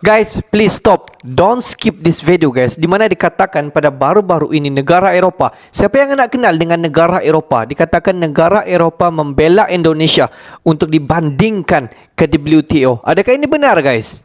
Guys, please stop. Don't skip this video guys. Di mana dikatakan pada baru-baru ini negara Eropah. Siapa yang nak kenal dengan negara Eropah? Dikatakan negara Eropah membela Indonesia untuk dibandingkan ke WTO. Adakah ini benar guys?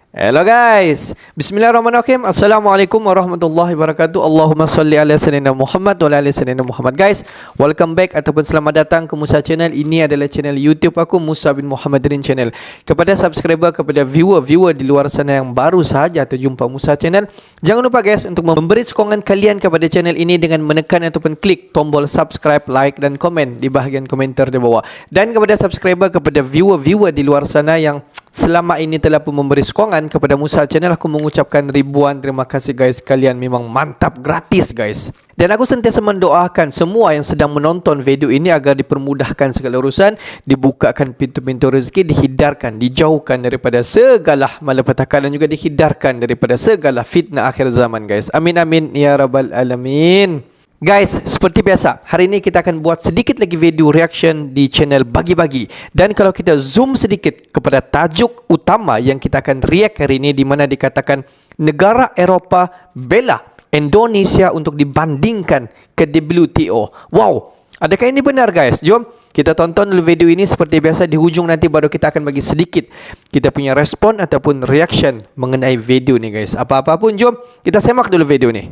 Hello guys, bismillahirrahmanirrahim. Assalamualaikum warahmatullahi wabarakatuh. Allahumma salli ala sayyidina Muhammad wa ala ali sayyidina Muhammad. Guys, welcome back ataupun selamat datang ke Musa Channel. Ini adalah channel YouTube aku, Musa bin Muhammadin Channel. Kepada subscriber, kepada viewer di luar sana yang baru sahaja terjumpa Musa Channel, jangan lupa guys untuk memberi sokongan kalian kepada channel ini dengan menekan ataupun klik tombol subscribe, like dan komen di bahagian komentar di bawah. Dan kepada subscriber, kepada viewer di luar sana yang selama ini telah pun memberi sokongan kepada Musa Channel, aku mengucapkan ribuan terima kasih guys. Kalian memang mantap, gratis guys. Dan aku sentiasa mendoakan semua yang sedang menonton video ini agar dipermudahkan segala urusan, dibukakan pintu-pintu rezeki, dihindarkan, dijauhkan daripada segala malapetaka dan juga dihindarkan daripada segala fitnah akhir zaman guys. Amin amin ya rabbal alamin. Guys, seperti biasa, hari ini kita akan buat sedikit lagi video reaction di channel Bagi-Bagi. Dan kalau kita zoom sedikit kepada tajuk utama yang kita akan react hari ini, di mana dikatakan negara Eropah bela Indonesia untuk dibandingkan ke WTO. Wow, adakah ini benar guys? Jom kita tonton dulu video ini. Seperti biasa di hujung nanti baru kita akan bagi sedikit kita punya respon ataupun reaction mengenai video ni guys. Apa-apa pun jom kita semak dulu video ni.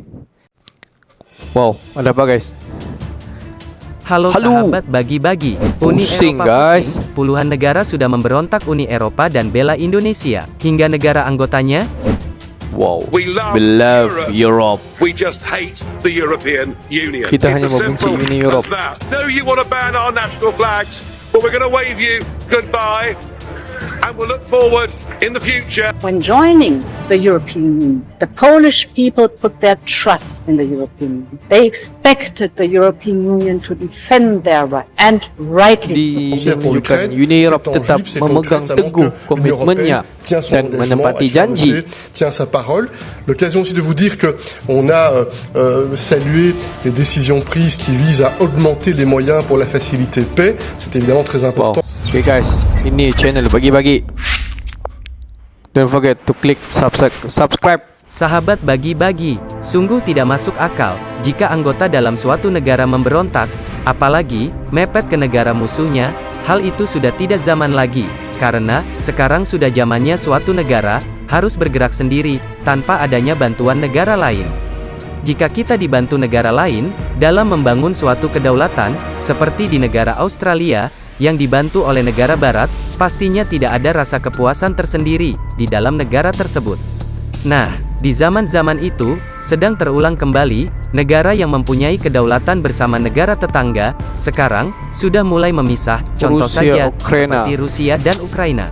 Wow, ada apa guys? Halo sahabat Bagi-Bagi. Uni Pusing, Eropa guys. pusing. Puluhan negara sudah memberontak Uni Eropa dan bela Indonesia. Hingga negara anggotanya. Wow, We love Europe. We just hate the European Union. Kita It's hanya as membenci simple Uni Europe. as that. No, you want to ban our national flags, but we're going to wave you goodbye, and we'll look forward in the future. When joining the European Union, the Polish people put their trust in the European Union. They expected the European Union to defend their rights, and rightly so. Menunjukkan Uni Europe tetap memegang teguh komitmennya dan menepati janji. Tient sa parole. L'occasion aussi de vous dire que on a salué les décisions prises qui visent à augmenter les moyens pour la facilité paix. C'est évidemment très Wow. important. Okay guys, ini channel Bagi-Bagi. Don't forget to click subscribe. Sahabat Bagi-Bagi, sungguh tidak masuk akal jika anggota dalam suatu negara memberontak, apalagi mepet ke negara musuhnya. Hal itu sudah tidak zaman lagi, karena sekarang sudah zamannya suatu negara harus bergerak sendiri tanpa adanya bantuan negara lain. Jika kita dibantu negara lain dalam membangun suatu kedaulatan, seperti di negara Australia yang dibantu oleh negara barat, pastinya tidak ada rasa kepuasan tersendiri di dalam negara tersebut. Nah, di zaman-zaman itu, sedang terulang kembali, negara yang mempunyai kedaulatan bersama negara tetangga, sekarang, sudah mulai memisah, contoh Rusia, saja, Ukraina. seperti Rusia dan Ukraina.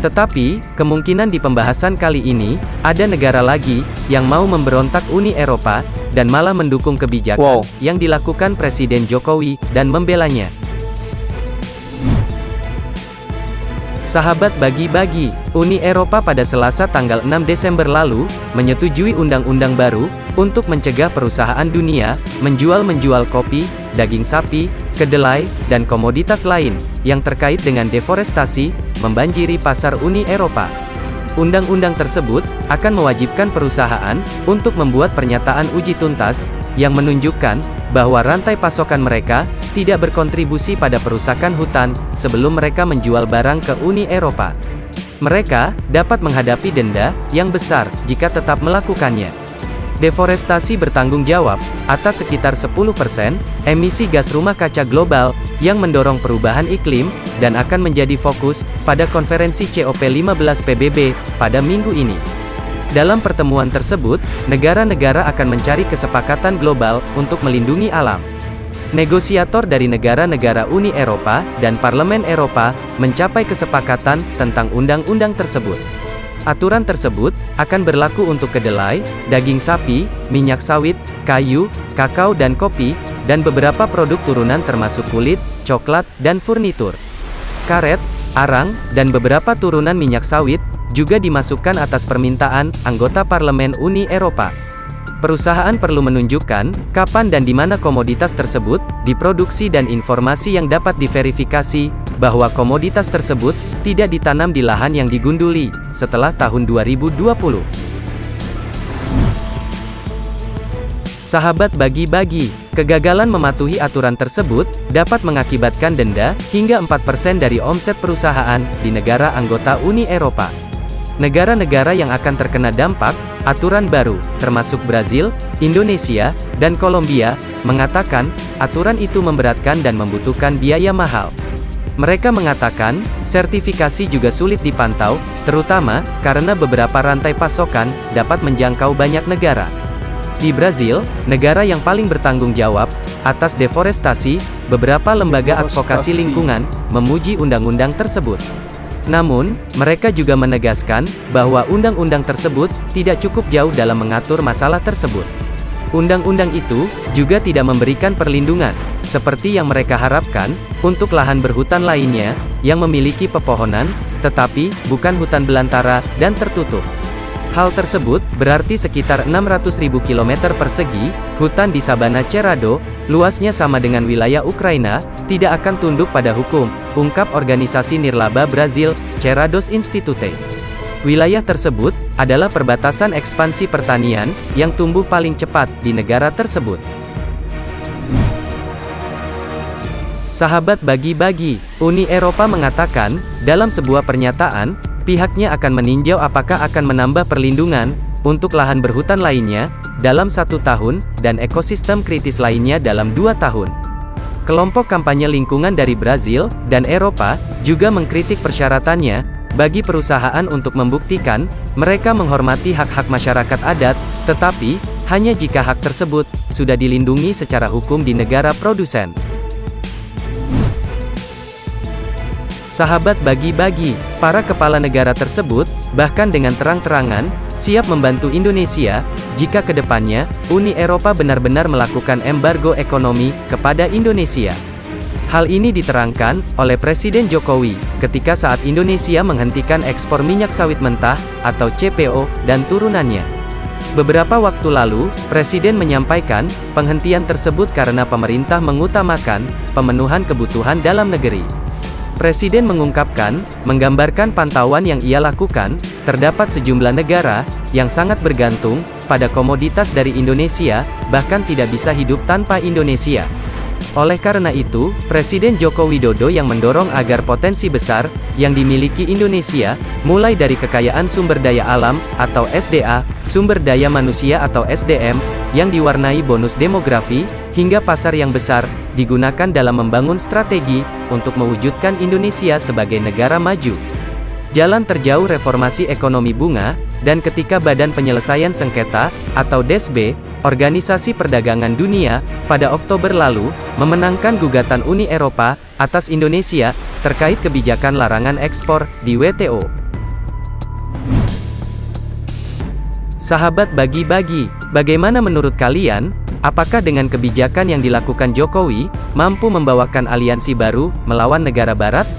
Tetapi, kemungkinan di pembahasan kali ini, ada negara lagi, yang mau memberontak Uni Eropa, dan malah mendukung kebijakan, yang dilakukan Presiden Jokowi, dan membelanya. Sahabat Bagi-Bagi, Uni Eropa pada Selasa tanggal 6 Desember lalu, menyetujui undang-undang baru, untuk mencegah perusahaan dunia, menjual kopi, daging sapi, kedelai, dan komoditas lain, yang terkait dengan deforestasi, membanjiri pasar Uni Eropa. Undang-undang tersebut, akan mewajibkan perusahaan, untuk membuat pernyataan uji tuntas, yang menunjukkan, bahwa rantai pasokan mereka, tidak berkontribusi pada perusakan hutan, sebelum mereka menjual barang ke Uni Eropa. Mereka, dapat menghadapi denda, yang besar, jika tetap melakukannya. Deforestasi bertanggung jawab, atas sekitar 10%, emisi gas rumah kaca global, yang mendorong perubahan iklim, dan akan menjadi fokus, pada konferensi COP15 PBB, pada minggu ini. Dalam pertemuan tersebut, negara-negara akan mencari kesepakatan global, untuk melindungi alam. Negosiator dari negara-negara Uni Eropa, dan Parlemen Eropa, mencapai kesepakatan, tentang undang-undang tersebut. Aturan tersebut, akan berlaku untuk kedelai, daging sapi, minyak sawit, kayu, kakao dan kopi, dan beberapa produk turunan termasuk kulit, coklat, dan furnitur. Karet, arang, dan beberapa turunan minyak sawit, juga dimasukkan atas permintaan anggota Parlemen Uni Eropa. Perusahaan perlu menunjukkan kapan dan di mana komoditas tersebut diproduksi dan informasi yang dapat diverifikasi bahwa komoditas tersebut tidak ditanam di lahan yang digunduli setelah tahun 2020. Sahabat bagi-bagi, kegagalan mematuhi aturan tersebut dapat mengakibatkan denda hingga 4% dari omset perusahaan di negara anggota Uni Eropa. Negara-negara yang akan terkena dampak aturan baru, termasuk Brazil, Indonesia, dan Kolombia, mengatakan aturan itu memberatkan dan membutuhkan biaya mahal. Mereka mengatakan, sertifikasi juga sulit dipantau, terutama karena beberapa rantai pasokan dapat menjangkau banyak negara. Di Brazil, negara yang paling bertanggung jawab atas deforestasi, beberapa lembaga advokasi lingkungan memuji undang-undang tersebut. Namun, mereka juga menegaskan bahwa undang-undang tersebut tidak cukup jauh dalam mengatur masalah tersebut. Undang-undang itu juga tidak memberikan perlindungan, seperti yang mereka harapkan, untuk lahan berhutan lainnya yang memiliki pepohonan, tetapi bukan hutan belantara dan tertutup. Hal tersebut berarti sekitar 600.000 km persegi, hutan di Sabana Cerrado, luasnya sama dengan wilayah Ukraina, tidak akan tunduk pada hukum, ungkap organisasi nirlaba Brazil, Cerrados Institute. Wilayah tersebut adalah perbatasan ekspansi pertanian yang tumbuh paling cepat di negara tersebut. Sahabat bagi-bagi, Uni Eropa mengatakan, dalam sebuah pernyataan, pihaknya akan meninjau apakah akan menambah perlindungan untuk lahan berhutan lainnya dalam 1 tahun dan ekosistem kritis lainnya dalam 2 tahun. Kelompok kampanye lingkungan dari Brazil dan Eropa juga mengkritik persyaratannya bagi perusahaan untuk membuktikan mereka menghormati hak-hak masyarakat adat, tetapi hanya jika hak tersebut sudah dilindungi secara hukum di negara produsen. Sahabat bagi-bagi, para kepala negara tersebut, bahkan dengan terang-terangan, siap membantu Indonesia, jika kedepannya, Uni Eropa benar-benar melakukan embargo ekonomi kepada Indonesia. Hal ini diterangkan oleh Presiden Jokowi, ketika saat Indonesia menghentikan ekspor minyak sawit mentah, atau CPO, dan turunannya. Beberapa waktu lalu, Presiden menyampaikan, penghentian tersebut karena pemerintah mengutamakan, pemenuhan kebutuhan dalam negeri. Presiden mengungkapkan, menggambarkan pantauan yang ia lakukan, terdapat sejumlah negara, yang sangat bergantung, pada komoditas dari Indonesia, bahkan tidak bisa hidup tanpa Indonesia. Oleh karena itu, Presiden Joko Widodo yang mendorong agar potensi besar, yang dimiliki Indonesia, mulai dari kekayaan sumber daya alam, atau SDA, sumber daya manusia atau SDM, yang diwarnai bonus demografi, hingga pasar yang besar, digunakan dalam membangun strategi, untuk mewujudkan Indonesia sebagai negara maju. Jalan terjauh reformasi ekonomi bunga, dan ketika Badan Penyelesaian Sengketa, atau DSB, Organisasi Perdagangan Dunia, pada Oktober lalu, memenangkan gugatan Uni Eropa, atas Indonesia, terkait kebijakan larangan ekspor, di WTO. Sahabat bagi-bagi, bagaimana menurut kalian? Apakah dengan kebijakan yang dilakukan Jokowi, mampu membawakan aliansi baru, melawan negara barat?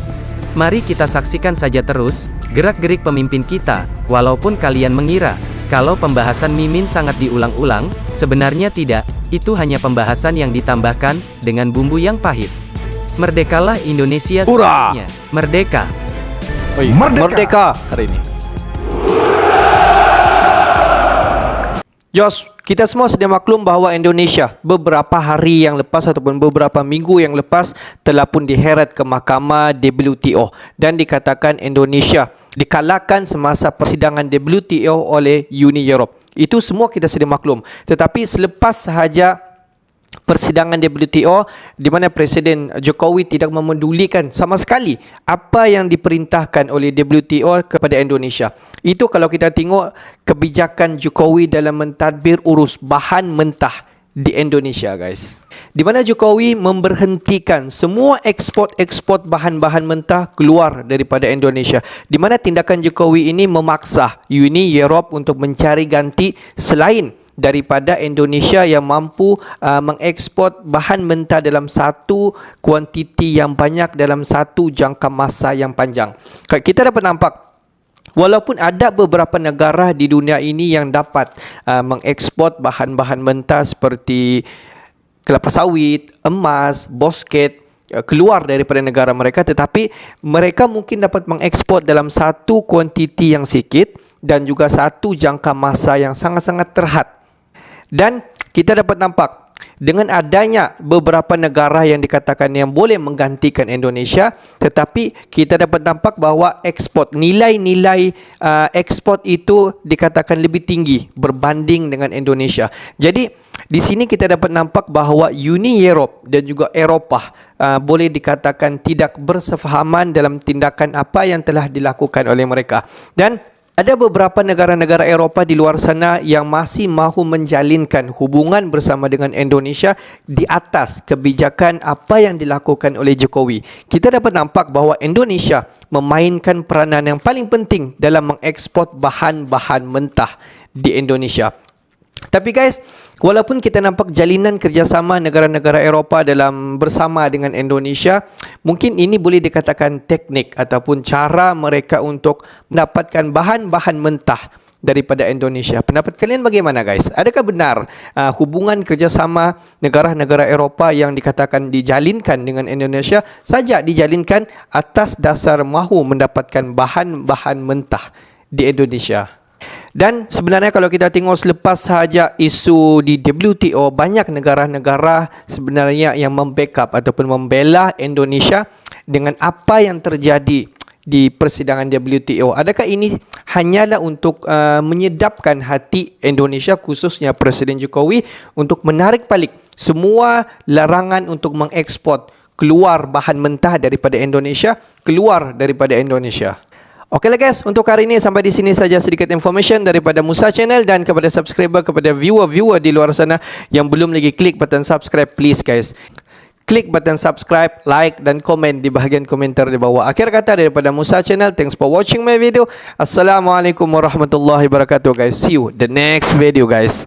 Mari kita saksikan saja terus, gerak-gerik pemimpin kita, walaupun kalian mengira, kalau pembahasan Mimin sangat diulang-ulang, sebenarnya tidak, itu hanya pembahasan yang ditambahkan, dengan bumbu yang pahit. Merdekalah Indonesia sepenuhnya. Merdeka! Merdeka hari ini. Jos, kita semua sedia maklum bahawa Indonesia beberapa hari yang lepas ataupun beberapa minggu yang lepas telah pun diheret ke mahkamah WTO dan dikatakan Indonesia dikalahkan semasa persidangan WTO oleh Uni Europe. Itu semua kita sedia maklum. Tetapi selepas sahaja persidangan WTO di mana Presiden Jokowi tidak memedulikan sama sekali apa yang diperintahkan oleh WTO kepada Indonesia. Itu kalau kita tengok kebijakan Jokowi dalam mentadbir urus bahan mentah di Indonesia, guys. Di mana Jokowi memberhentikan semua ekspor bahan-bahan mentah keluar daripada Indonesia. Di mana tindakan Jokowi ini memaksa Uni Europe untuk mencari ganti selain daripada Indonesia yang mampu mengekspor bahan mentah dalam satu kuantiti yang banyak dalam satu jangka masa yang panjang. Kita dapat nampak walaupun ada beberapa negara di dunia ini yang dapat mengekspor bahan-bahan mentah seperti kelapa sawit, emas, bosket, keluar daripada negara mereka, tetapi mereka mungkin dapat mengekspor dalam satu kuantiti yang sikit dan juga satu jangka masa yang sangat-sangat terhad. Dan kita dapat nampak dengan adanya beberapa negara yang dikatakan yang boleh menggantikan Indonesia, tetapi kita dapat nampak bahawa ekspor, nilai-nilai ekspor itu dikatakan lebih tinggi berbanding dengan Indonesia. Jadi di sini kita dapat nampak bahawa Uni Europe dan juga Eropah boleh dikatakan tidak bersefahaman dalam tindakan apa yang telah dilakukan oleh mereka. Dan ada beberapa negara-negara Eropah di luar sana yang masih mahu menjalinkan hubungan bersama dengan Indonesia di atas kebijakan apa yang dilakukan oleh Jokowi. Kita dapat nampak bahawa Indonesia memainkan peranan yang paling penting dalam mengekspor bahan-bahan mentah di Indonesia. Tapi guys, walaupun kita nampak jalinan kerjasama negara-negara Eropah dalam bersama dengan Indonesia, mungkin ini boleh dikatakan teknik ataupun cara mereka untuk mendapatkan bahan-bahan mentah daripada Indonesia. Pendapat kalian bagaimana guys? Adakah benar hubungan kerjasama negara-negara Eropah yang dikatakan dijalinkan dengan Indonesia saja dijalinkan atas dasar mahu mendapatkan bahan-bahan mentah di Indonesia? Dan sebenarnya kalau kita tengok selepas sahaja isu di WTO, banyak negara-negara sebenarnya yang membackup ataupun membela Indonesia dengan apa yang terjadi di persidangan WTO. Adakah ini hanyalah untuk menyedapkan hati Indonesia, khususnya Presiden Jokowi, untuk menarik balik semua larangan untuk mengekspor keluar bahan mentah daripada Indonesia, keluar daripada Indonesia? Okeylah guys, untuk hari ini sampai di sini saja sedikit information daripada Musa Channel, dan kepada subscriber, kepada viewer-viewer di luar sana yang belum lagi klik button subscribe, please guys, klik button subscribe, like dan komen di bahagian komentar di bawah. Akhir kata daripada Musa Channel, thanks for watching my video. Assalamualaikum warahmatullahi wabarakatuh guys. See you the next video guys.